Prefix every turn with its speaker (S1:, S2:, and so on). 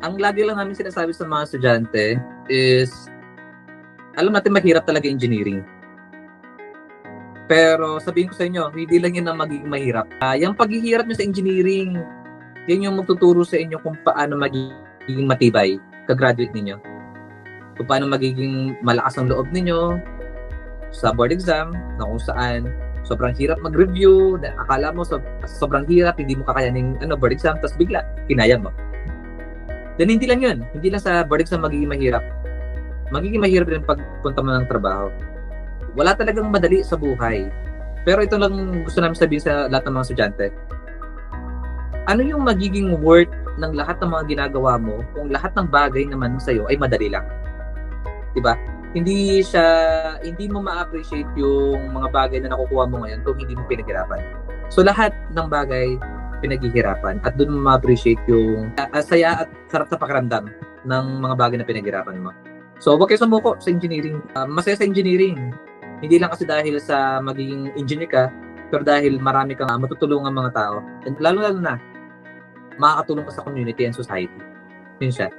S1: ang lagi lang namin sinasabi sa mga estudyante is, alam natin mahirap talaga engineering. Pero sabihin ko sa inyo, hindi lang yun ang magiging mahirap. Yung paghihirap nyo sa engineering, yan yung magtuturo sa inyo kung paano magiging matibay ka-graduate ninyo. Kung paano magiging malakas ang loob ninyo sa board exam, na kung saan sobrang hirap mag-review, na akala mo sobrang hirap, hindi mo kakayanin board exam, tapos bigla, kinaya mo. Then hindi lang yun, hindi lang sa board exam magiging mahirap. Magiging mahirap din pagpunta mo ng trabaho. Wala talagang madali sa buhay. Pero ito lang gusto namin sabihin sa lahat ng mga estudyante. Ano yung magiging worth ng lahat ng mga ginagawa mo kung lahat ng bagay naman sa'yo ay madali lang? Diba? Hindi mo ma-appreciate yung mga bagay na nakukuha mo ngayon kung hindi mo pinaghirapan. So lahat ng bagay pinaghihirapan at doon mo ma-appreciate yung saya at sarap sa pakiramdam ng mga bagay na pinaghirapan mo. So huwag kayo sumuko sa engineering. Masaya sa engineering. Hindi lang kasi dahil sa magiging engineer ka, pero dahil marami kang matutulungan mga tao. And lalo na, makakatulong ka sa community and society. Yun siya.